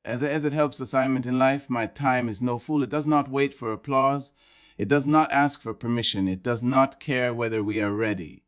As it helps assignment in life, my time is no fool. It does not wait for applause. It does not ask for permission. It does not care whether we are ready.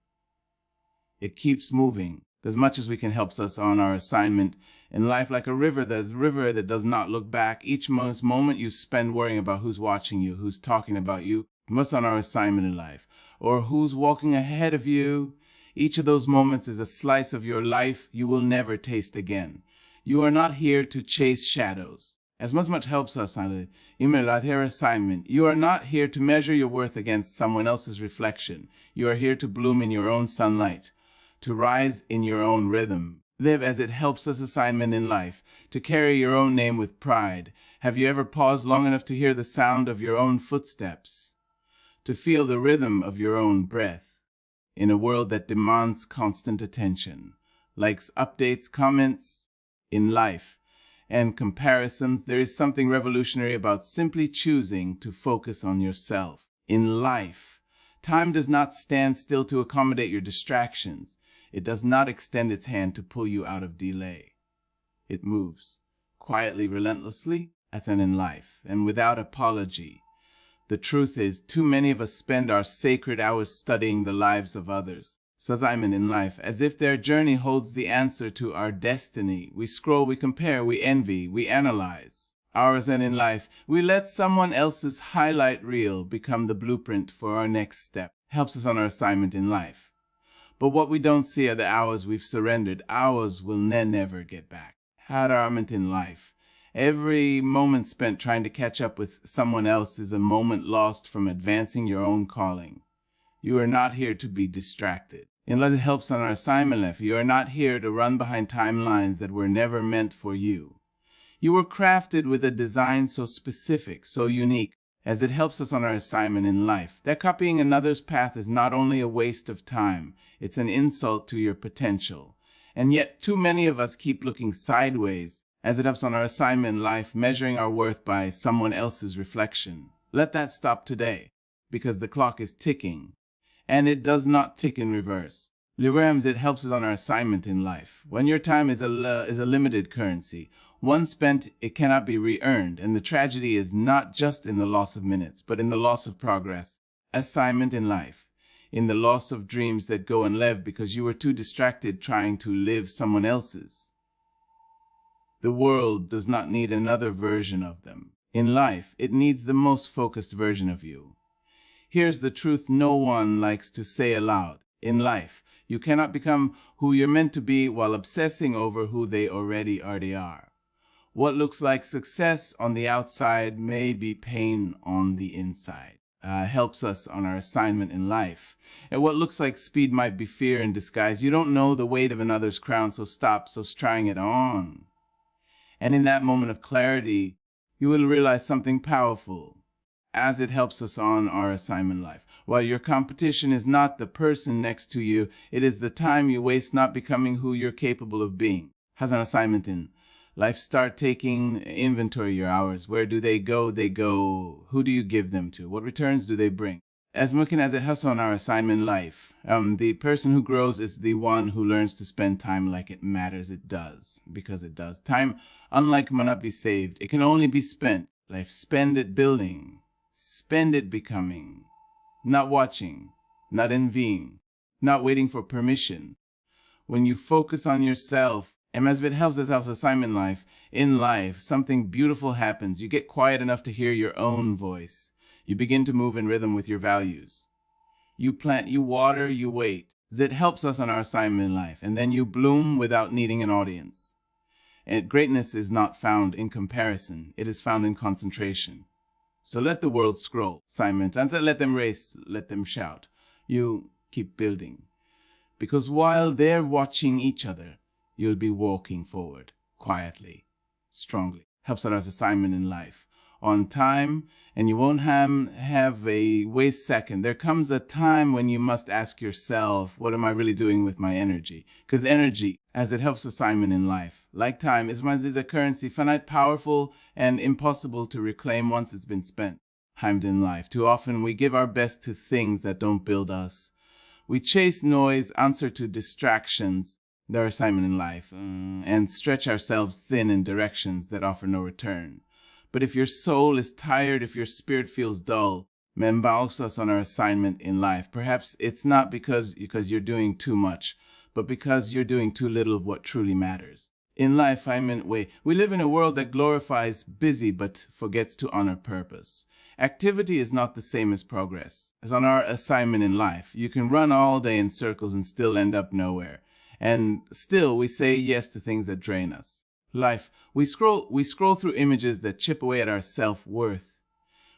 It keeps moving as much as we can helps us on our assignment in life, like a river that does not look back. Each moment you spend worrying about who's watching you, who's talking about you, what's on our assignment in life, or who's walking ahead of you. Each of those moments is a slice of your life you will never taste again. You are not here to chase shadows. As much helps us on the assignment. You are not here to measure your worth against someone else's reflection. You are here to bloom in your own sunlight, to rise in your own rhythm. Live as it helps us assignment in life, to carry your own name with pride. Have you ever paused long enough to hear the sound of your own footsteps, to feel the rhythm of your own breath? In a world that demands constant attention, likes, updates, comments, in life, and comparisons, there is something revolutionary about simply choosing to focus on yourself. In life, time does not stand still to accommodate your distractions. It does not extend its hand to pull you out of delay. It moves, quietly, relentlessly, as in life, and without apology. The truth is, too many of us spend our sacred hours studying the lives of others. Assignment in life, as if their journey holds the answer to our destiny. We scroll, we compare, we envy, we analyze. Ours and in life, we let someone else's highlight reel become the blueprint for our next step. Helps us on our assignment in life. But what we don't see are the hours we've surrendered. Hours we'll never get back. Had our assignment in life. Every moment spent trying to catch up with someone else is a moment lost from advancing your own calling. You are not here to be distracted. Unless it helps on our assignment life, you are not here to run behind timelines that were never meant for you. You were crafted with a design so specific, so unique, as it helps us on our assignment in life. That copying another's path is not only a waste of time, it's an insult to your potential. And yet, too many of us keep looking sideways, as it helps on our assignment in life, measuring our worth by someone else's reflection. Let that stop today, because the clock is ticking. And it does not tick in reverse. It helps us on our assignment in life. When your time is a limited currency, once spent, it cannot be re-earned, and the tragedy is not just in the loss of minutes, but in the loss of progress. Assignment in life, in the loss of dreams that go unlived because you were too distracted trying to live someone else's. The world does not need another version of them. In life, it needs the most focused version of you. Here's the truth no one likes to say aloud. In life, you cannot become who you're meant to be while obsessing over who they already are. What looks like success on the outside may be pain on the inside. Helps us on our assignment in life. And what looks like speed might be fear in disguise. You don't know the weight of another's crown, so stop, trying it on. And in that moment of clarity, you will realize something powerful, as it helps us on our assignment life. While your competition is not the person next to you, it is the time you waste not becoming who you're capable of being. Has an assignment in life. Start taking inventory of your hours. Where do they go? They go. Who do you give them to? What returns do they bring? As much as it helps on our assignment life, the person who grows is the one who learns to spend time like it matters. It does, because it does. Time, unlike cannot be saved, it can only be spent. Life, spend it building. Spend it becoming, not watching, not envying, not waiting for permission. When you focus on yourself, and as it helps us assignment life, in life, something beautiful happens. You get quiet enough to hear your own voice. You begin to move in rhythm with your values. You plant, you water, you wait. It helps us on our assignment in life, and then you bloom without needing an audience. And greatness is not found in comparison. It is found in concentration. So let the world scroll, assignment, and let them race, let them shout. You keep building. Because while they're watching each other, you'll be walking forward, quietly, strongly. Helps on our assignment in life. On time, and you won't have a waste second. There comes a time when you must ask yourself, what am I really doing with my energy? Because energy, as it helps assignment in life, like time, is a currency, finite, powerful, and impossible to reclaim once it's been spent. Timed in life. Too often we give our best to things that don't build us. We chase noise, answer to distractions, their assignment in life, and stretch ourselves thin in directions that offer no return. But if your soul is tired, if your spirit feels dull, embarks us on our assignment in life. Perhaps it's not because you're doing too much, but because you're doing too little of what truly matters. In life, we live in a world that glorifies busy but forgets to honor purpose. Activity is not the same as progress. As on our assignment in life, you can run all day in circles and still end up nowhere. And still, we say yes to things that drain us. Life, we scroll through images that chip away at our self-worth.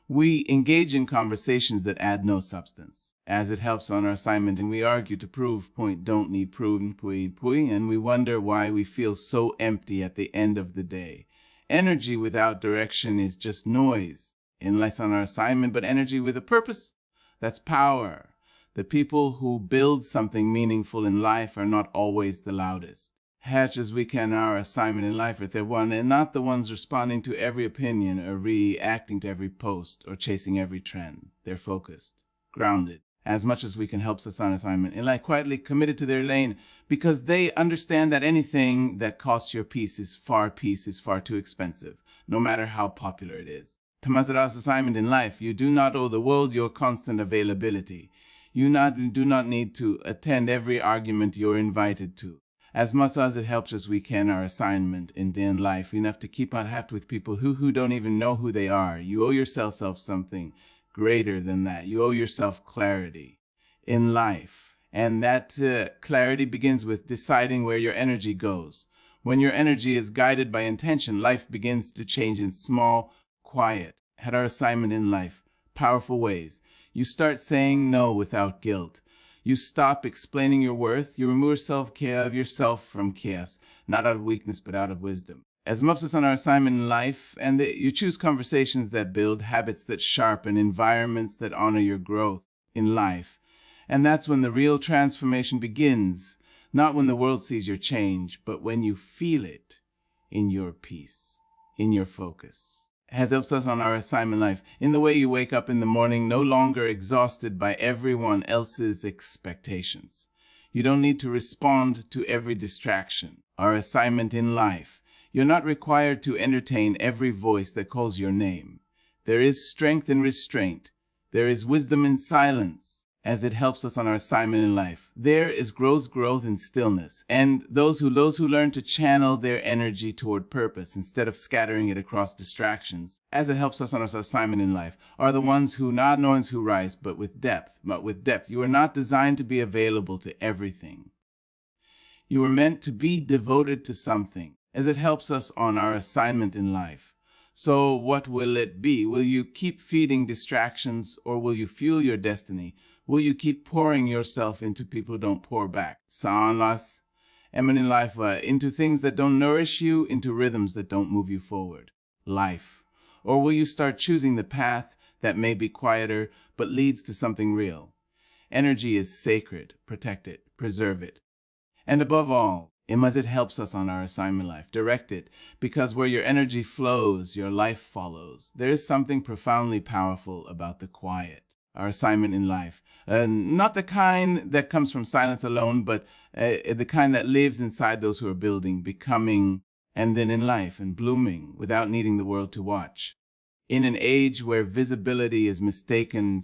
We engage in conversations that add no substance, as it helps on our assignment, and we argue to prove point don't need proven, and we wonder why we feel so empty at the end of the day. Energy without direction is just noise, unless on our assignment, but energy with a purpose, that's power. The people who build something meaningful in life are not always the loudest. Hatch as we can our assignment in life if they're one, and not the ones responding to every opinion or reacting to every post or chasing every trend. They're focused, grounded, as much as we can help us on assignment in life, quietly committed to their lane, because they understand that anything that costs your peace is far too expensive, no matter how popular it is. To Mazara's assignment in life, you do not owe the world your constant availability. You do not need to attend every argument you're invited to. As much as it helps as we can our assignment in life, you have to keep on happy with people who don't even know who they are. You owe yourself something greater than that. You owe yourself clarity in life. And that clarity begins with deciding where your energy goes. When your energy is guided by intention, life begins to change in small, quiet, at our assignment in life, powerful ways. You start saying no without guilt. You stop explaining your worth. You remove self-care of yourself from chaos, not out of weakness, but out of wisdom. As much as on our assignment in life, and you choose conversations that build, habits that sharpen, environments that honor your growth in life. And that's when the real transformation begins, not when the world sees your change, but when you feel it in your peace, in your focus. Has helped us on our assignment life, in the way you wake up in the morning, no longer exhausted by everyone else's expectations. You don't need to respond to every distraction. Our assignment in life, you're not required to entertain every voice that calls your name. There is strength in restraint. There is wisdom in silence, as it helps us on our assignment in life. There is growth in stillness, and those who learn to channel their energy toward purpose instead of scattering it across distractions, as it helps us on our assignment in life, are the ones who not ones who rise, but with depth. You are not designed to be available to everything. You are meant to be devoted to something, as it helps us on our assignment in life. So what will it be? Will you keep feeding distractions, or will you fuel your destiny? Will you keep pouring yourself into people who don't pour back? Sanlas, in life, into things that don't nourish you, into rhythms that don't move you forward. Life. Or will you start choosing the path that may be quieter, but leads to something real? Energy is sacred. Protect it. Preserve it. And above all, as it helps us on our assignment life, direct it, because where your energy flows, your life follows. There is something profoundly powerful about the quiet, our assignment in life. Not the kind that comes from silence alone, but the kind that lives inside those who are building, becoming, and then in life, and blooming, without needing the world to watch. In an age where visibility is mistaken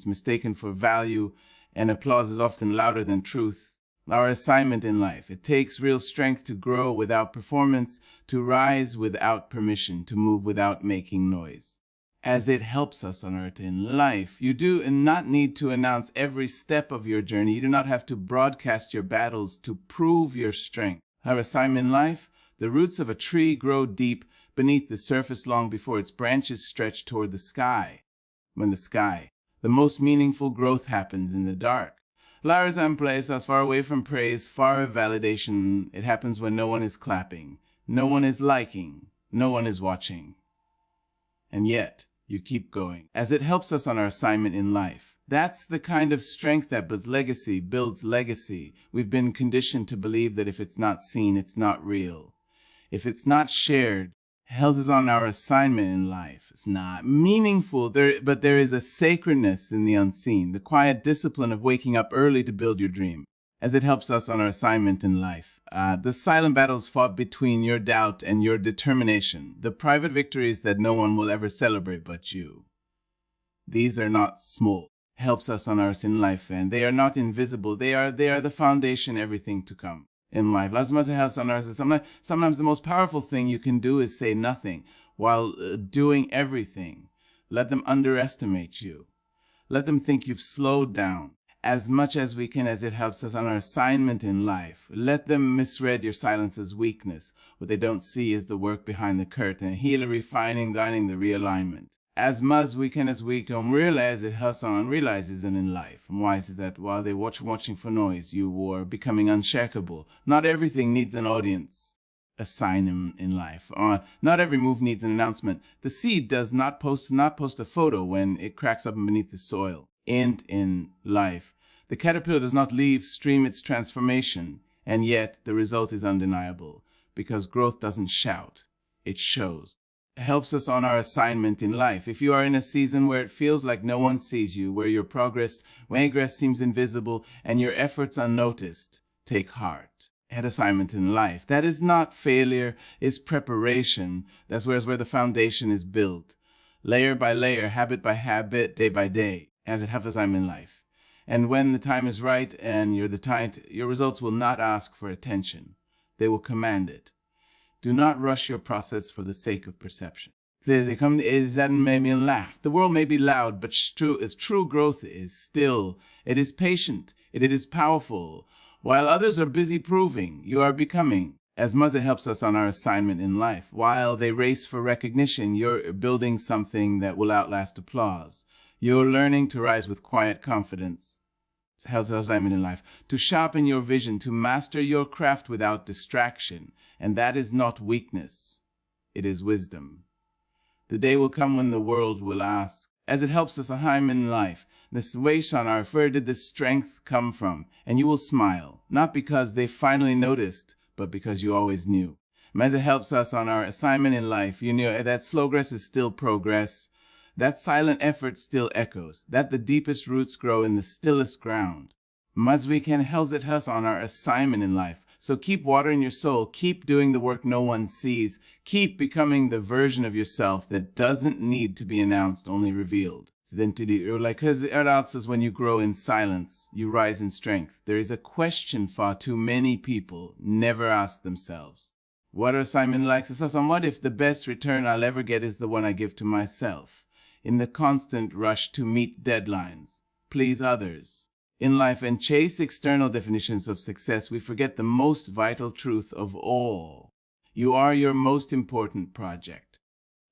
for value, and applause is often louder than truth, our assignment in life, it takes real strength to grow without performance, to rise without permission, to move without making noise. As it helps us on earth in life, you do not need to announce every step of your journey. You do not have to broadcast your battles to prove your strength. Our assignment in life, the roots of a tree grow deep beneath the surface long before its branches stretch toward the sky. When the most meaningful growth happens in the dark. Flowers and place us far away from praise, far of validation. It happens when no one is clapping, no one is liking, no one is watching. And yet, you keep going, as it helps us on our assignment in life. That's the kind of strength that builds legacy. We've been conditioned to believe that if it's not seen, it's not real. If it's not shared, helps us on our assignment in life. It's not meaningful, but there is a sacredness in the unseen, the quiet discipline of waking up early to build your dream. as it helps us on our assignment in life. The silent battles fought between your doubt and your determination, the private victories that no one will ever celebrate but you. These are not small. Helps us on earth in life, and they are not invisible. They are the foundation, everything to come in life. As much as on earth, sometimes the most powerful thing you can do is say nothing while doing everything. Let them underestimate you. Let them think you've slowed down. As much as we can, as it helps us on our assignment in life. Let them misread your silence as weakness. What they don't see is the work behind the curtain, healing, refining, dining, the realignment. As much as we can, realize it helps on realizes it in life. And why is that while they're watching for noise, you are becoming unshakable. Not everything needs an audience. A sign in life. Not every move needs an announcement. The seed does not post a photo when it cracks up beneath the soil. And in life, the caterpillar does not stream its transformation, and yet the result is undeniable, because growth doesn't shout, it shows. It helps us on our assignment in life. If you are in a season where it feels like no one sees you, where your progress seems invisible, and your efforts unnoticed, take heart. At assignment in life. That is not failure, it's preparation. That's where the foundation is built. Layer by layer, habit by habit, day by day, as it helps us in life. And when the time is right and your results will not ask for attention. They will command it. Do not rush your process for the sake of perception. That made me laugh. The world may be loud, but true growth is still. It is patient. It is powerful. While others are busy proving, you are becoming. As much as it helps us on our assignment in life. While they race for recognition, you're building something that will outlast applause. You're learning to rise with quiet confidence. It helps us assignment in life. To sharpen your vision, to master your craft without distraction. And that is not weakness. It is wisdom. The day will come when the world will ask, as it helps us assignment in life, this weight on our, where did this strength come from? And you will smile, not because they finally noticed, but because you always knew. As it helps us on our assignment in life, you know that slow progress is still progress. That silent effort still echoes. That the deepest roots grow in the stillest ground. As we can help us on our assignment in life. So keep watering your soul. Keep doing the work no one sees. Keep becoming the version of yourself that doesn't need to be announced, only revealed. Because it announces when you grow in silence, you rise in strength. There is a question far too many people never ask themselves. What are assignment likes us on? What if the best return I'll ever get is the one I give to myself? In the constant rush to meet deadlines, please others. In life and chase external definitions of success, we forget the most vital truth of all. You are your most important project.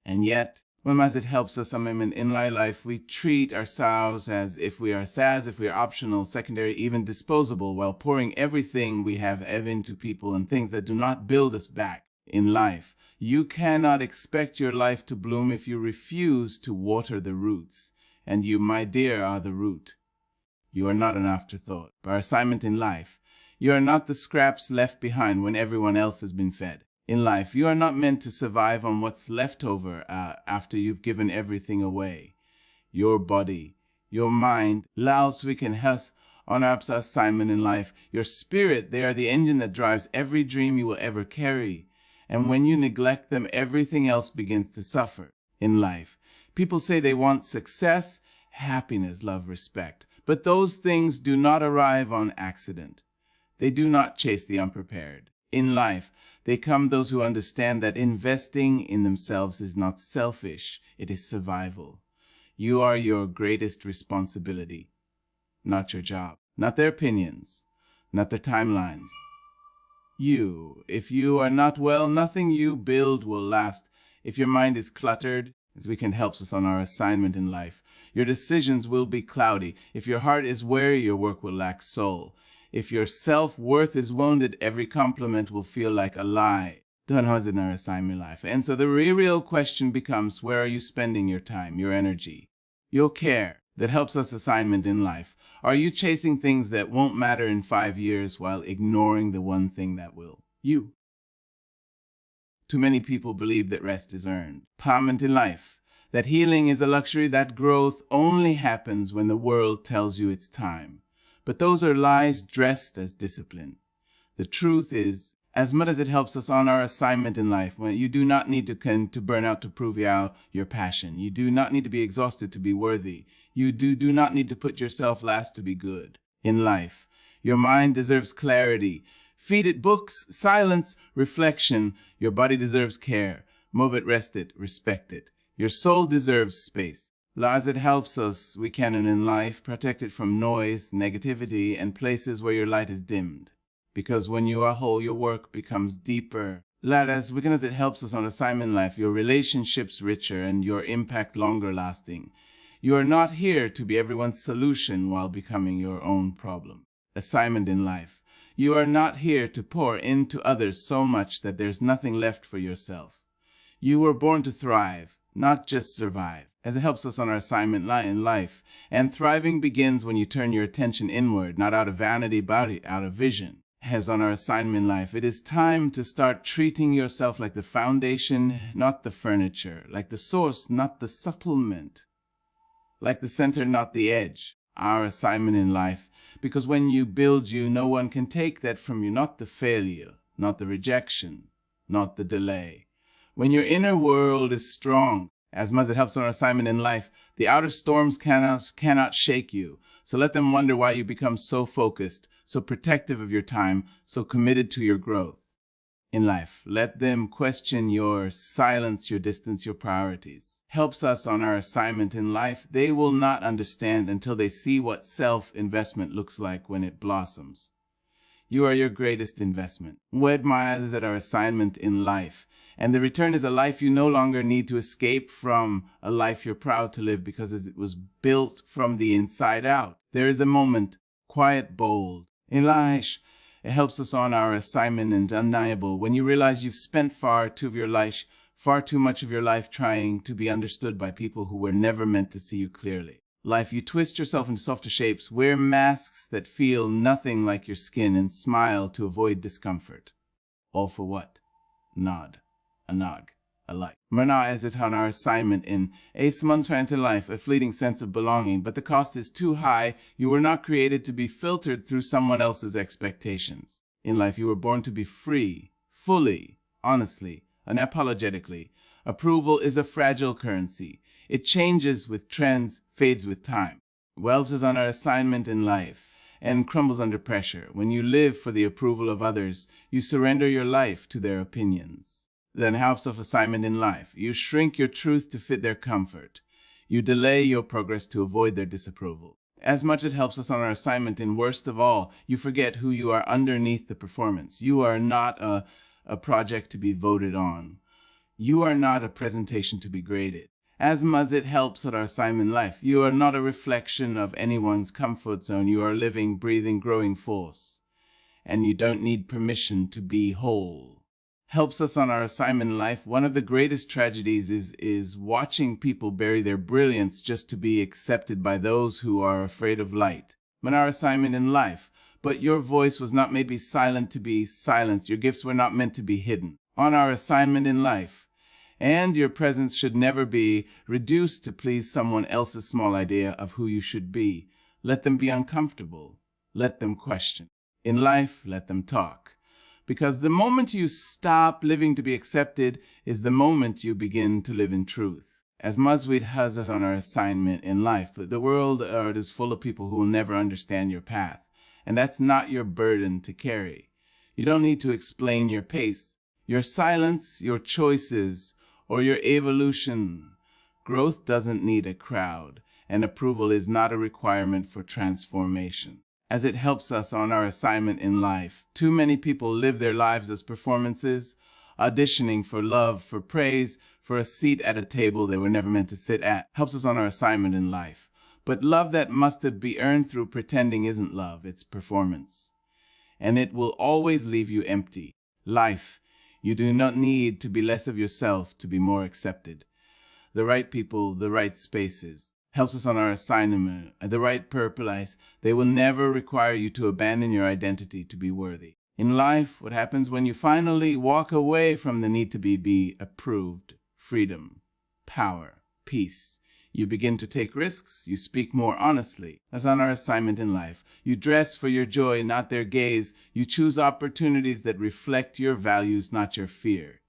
And yet, as it helps us in life, we treat ourselves as if we are optional, secondary, even disposable, while pouring everything we have into people and things that do not build us back in life. You cannot expect your life to bloom if you refuse to water the roots. And you, my dear, are the root. You are not an afterthought. By our assignment in life, you are not the scraps left behind when everyone else has been fed. In life, you are not meant to survive on what's left over after you've given everything away. Your body, your mind, allows we can help on our assignment in life. Your spirit, they are the engine that drives every dream you will ever carry. And when you neglect them, everything else begins to suffer in life. People say they want success, happiness, love, respect. But those things do not arrive on accident. They do not chase the unprepared. In life, they come those who understand that investing in themselves is not selfish, it is survival. You are your greatest responsibility, not your job, not their opinions, not their timelines. If you are not well, nothing you build will last. If your mind is cluttered, as we can help us on our assignment in life, your decisions will be cloudy. If your heart is weary, your work will lack soul. If your self-worth is wounded, every compliment will feel like a lie. Don't have in our assignment life. And so the real question becomes, where are you spending your time, your energy, your care that helps us assignment in life? Are you chasing things that won't matter in 5 years while ignoring the one thing that will? You. Too many people believe that rest is earned. Empowerment in life. That healing is a luxury, that growth only happens when the world tells you it's time. But those are lies dressed as discipline. The truth is, as much as it helps us on our assignment in life, when you do not need to burn out to prove out your passion. You do not need to be exhausted to be worthy. You do not need to put yourself last to be good. In life, your mind deserves clarity. Feed it books, silence, reflection. Your body deserves care. Move it, rest it, respect it. Your soul deserves space. As it helps us, we can in life protect it from noise, negativity, and places where your light is dimmed. Because when you are whole, your work becomes deeper. As it helps us on assignment life, your relationships richer and your impact longer lasting. You are not here to be everyone's solution while becoming your own problem. Assignment in life. You are not here to pour into others so much that there's nothing left for yourself. You were born to thrive, not just survive. As it helps us on our assignment in life. And thriving begins when you turn your attention inward, not out of vanity, but out of vision. As on our assignment in life, it is time to start treating yourself like the foundation, not the furniture, like the source, not the supplement, like the center, not the edge. Our assignment in life, because when you build you, no one can take that from you, not the failure, not the rejection, not the delay. When your inner world is strong, as much as it helps on our assignment in life, the outer storms cannot shake you. So let them wonder why you become so focused, so protective of your time, so committed to your growth in life. Let them question your silence, your distance, your priorities. Helps us on our assignment in life. They will not understand until they see what self-investment looks like when it blossoms. You are your greatest investment. Wed my eyes is at our assignment in life. And the return is a life you no longer need to escape from, a life you're proud to live because it was built from the inside out. There is a moment, quiet, bold. In life, it helps us on our assignment and undeniable when you realize you've spent far too much of your life trying to be understood by people who were never meant to see you clearly. Life, you twist yourself into softer shapes, wear masks that feel nothing like your skin, and smile to avoid discomfort. All for what? Nod. A nog. A like. Myrna is it on our assignment in a into life, a fleeting sense of belonging, but the cost is too high. You were not created to be filtered through someone else's expectations. In life, you were born to be free, fully, honestly, unapologetically. Approval is a fragile currency. It changes with trends, fades with time. Wealth is on our assignment in life and crumbles under pressure. When you live for the approval of others, you surrender your life to their opinions. Then helps of assignment in life. You shrink your truth to fit their comfort. You delay your progress to avoid their disapproval. As much as it helps us on our assignment in worst of all, you forget who you are underneath the performance. You are not a project to be voted on. You are not a presentation to be graded. As much as it helps at our assignment in life, you are not a reflection of anyone's comfort zone. You are a living, breathing, growing force. And you don't need permission to be whole. Helps us on our assignment in life. One of the greatest tragedies is watching people bury their brilliance just to be accepted by those who are afraid of light. On our assignment in life, but your voice was not made silent to be silenced. Your gifts were not meant to be hidden. On our assignment in life, and your presence should never be reduced to please someone else's small idea of who you should be. Let them be uncomfortable. Let them question. In life, let them talk. Because the moment you stop living to be accepted is the moment you begin to live in truth. As Musweed has us on our assignment in life, the world is full of people who will never understand your path. And that's not your burden to carry. You don't need to explain your pace, your silence, your choices, or your evolution. Growth doesn't need a crowd, and approval is not a requirement for transformation. As it helps us on our assignment in life. Too many people live their lives as performances, auditioning for love, for praise, for a seat at a table they were never meant to sit at. Helps us on our assignment in life. But love that must be earned through pretending isn't love, it's performance. And it will always leave you empty. Life, you do not need to be less of yourself to be more accepted. The right people, the right spaces. Helps us on our assignment at the right purpose. They will never require you to abandon your identity to be worthy. In life, what happens when you finally walk away from the need to be approved? Freedom, power, peace. You begin to take risks. You speak more honestly. That's on our assignment in life. You dress for your joy, not their gaze. You choose opportunities that reflect your values, not your fear.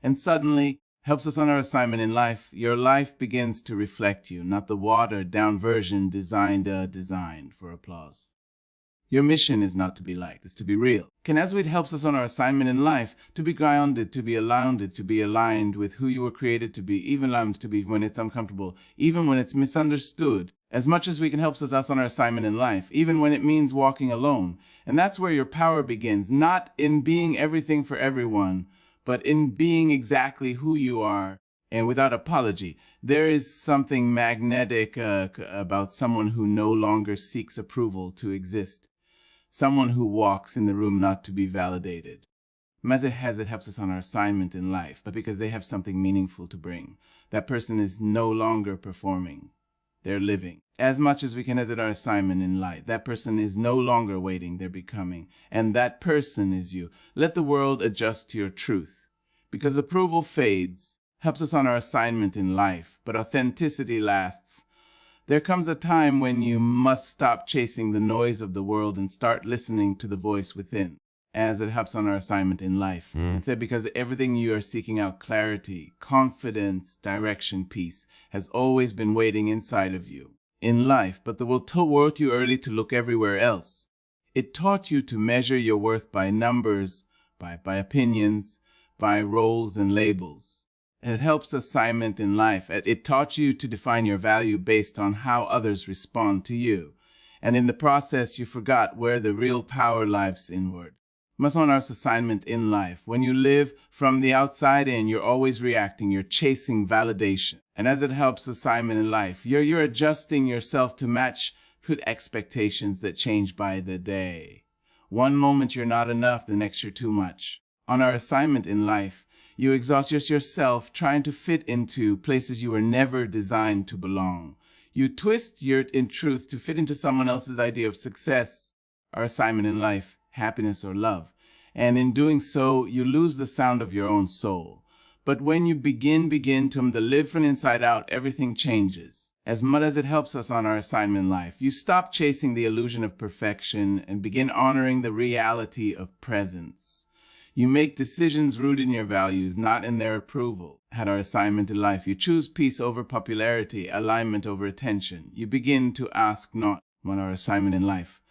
And suddenly, helps us on our assignment in life, your life begins to reflect you, not the watered-down version designed for applause. Your mission is not to be liked, it's to be real. And as it helps us on our assignment in life, to be grounded, to be aligned with who you were created to be, even allowed to be when it's uncomfortable, even when it's misunderstood. As much as we can help us on our assignment in life, even when it means walking alone. And that's where your power begins, not in being everything for everyone, but in being exactly who you are, and without apology. There is something magnetic about someone who no longer seeks approval to exist. Someone who walks in the room not to be validated. As it helps us on our assignment in life, but because they have something meaningful to bring. That person is no longer performing. They're living. As much as we can as it our assignment in life. That person is no longer waiting, they're becoming. And that person is you. Let the world adjust to your truth. Because approval fades, helps us on our assignment in life, but authenticity lasts. There comes a time when you must stop chasing the noise of the world and start listening to the voice within, as it helps on our assignment in life. Because everything you are seeking out, clarity, confidence, direction, peace, has always been waiting inside of you in life, but the world taught you early to look everywhere else. It taught you to measure your worth by numbers, by opinions, by roles and labels. It helps assignment in life. It taught you to define your value based on how others respond to you. And in the process, you forgot where the real power lies inward. Must on our assignment in life. When you live from the outside in, you're always reacting. You're chasing validation. And as it helps assignment in life, you're adjusting yourself to match with expectations that change by the day. One moment you're not enough, the next you're too much. On our assignment in life, you exhaust yourself trying to fit into places you were never designed to belong. You twist your truth to fit into someone else's idea of success, our assignment in life, happiness or love. And in doing so, you lose the sound of your own soul. But when you begin to live from inside out, everything changes. As much as it helps us on our assignment in life, you stop chasing the illusion of perfection and begin honoring the reality of presence. You make decisions rooted in your values, not in their approval. At our assignment in life, you choose peace over popularity, alignment over attention. You begin to ask not on our assignment in life,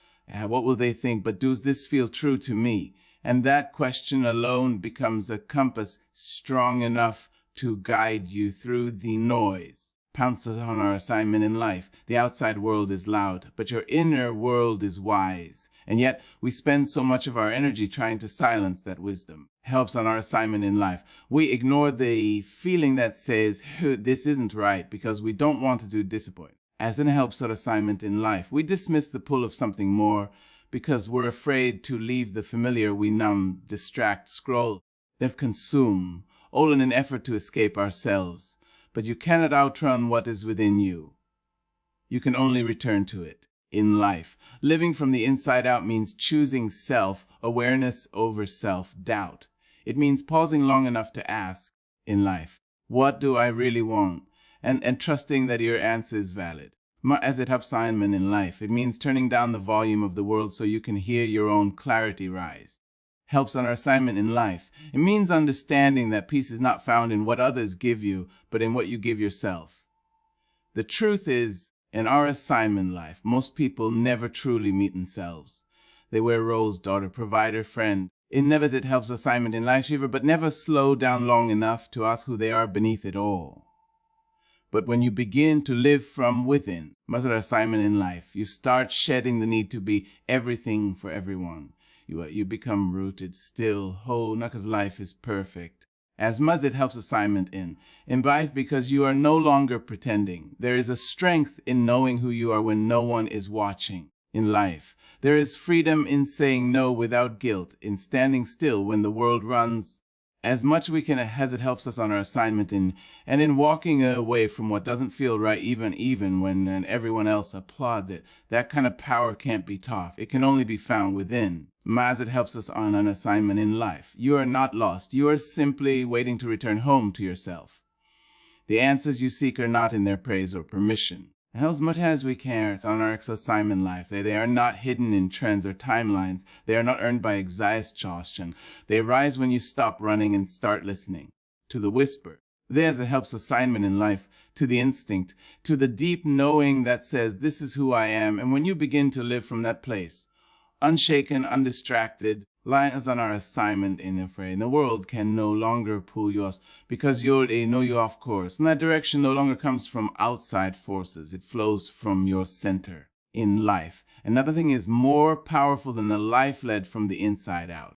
what will they think, but does this feel true to me? And that question alone becomes a compass strong enough to guide you through the noise. Pounces on our assignment in life. The outside world is loud, but your inner world is wise. And yet, we spend so much of our energy trying to silence that wisdom. Helps on our assignment in life. We ignore the feeling that says, this isn't right, because we don't want to disappoint. As in helps our assignment in life, we dismiss the pull of something more because we're afraid to leave the familiar. We numb, distract, scroll, then consume, all in an effort to escape ourselves. But you cannot outrun what is within you. You can only return to it. In life, living from the inside out means choosing self-awareness over self-doubt. It means pausing long enough to ask, in life, what do I really want? And trusting that your answer is valid. As it helps assignment in life, it means turning down the volume of the world so you can hear your own clarity rise. Helps on our assignment in life. It means understanding that peace is not found in what others give you, but in what you give yourself. The truth is, in our assignment life, most people never truly meet themselves. They wear roles, daughter, provider, friend. It never helps assignment in life, but never slow down long enough to ask who they are beneath it all. But when you begin to live from within, most of our assignment in life, you start shedding the need to be everything for everyone. You become rooted, still, whole, not because life is perfect. As much as it helps assignment in life, because you are no longer pretending. There is a strength in knowing who you are when no one is watching. In life, there is freedom in saying no without guilt, in standing still when the world runs. As much we can as it helps us on our assignment and in walking away from what doesn't feel right, even when everyone else applauds it. That kind of power can't be taught. It can only be found within. As it helps us on an assignment in life. You are not lost. You are simply waiting to return home to yourself. The answers you seek are not in their praise or permission. And as much as we care on our assignment life, they are not hidden in trends or timelines. They are not earned by exhaustion. They rise when you stop running and start listening to the whisper. There's a helps assignment in life, to the instinct, to the deep knowing that says, this is who I am. And when you begin to live from that place, unshaken, undistracted, lies on our assignment in afraid. The world can no longer pull you off because they know you off course. And that direction no longer comes from outside forces. It flows from your center in life. Another thing is more powerful than the life led from the inside out.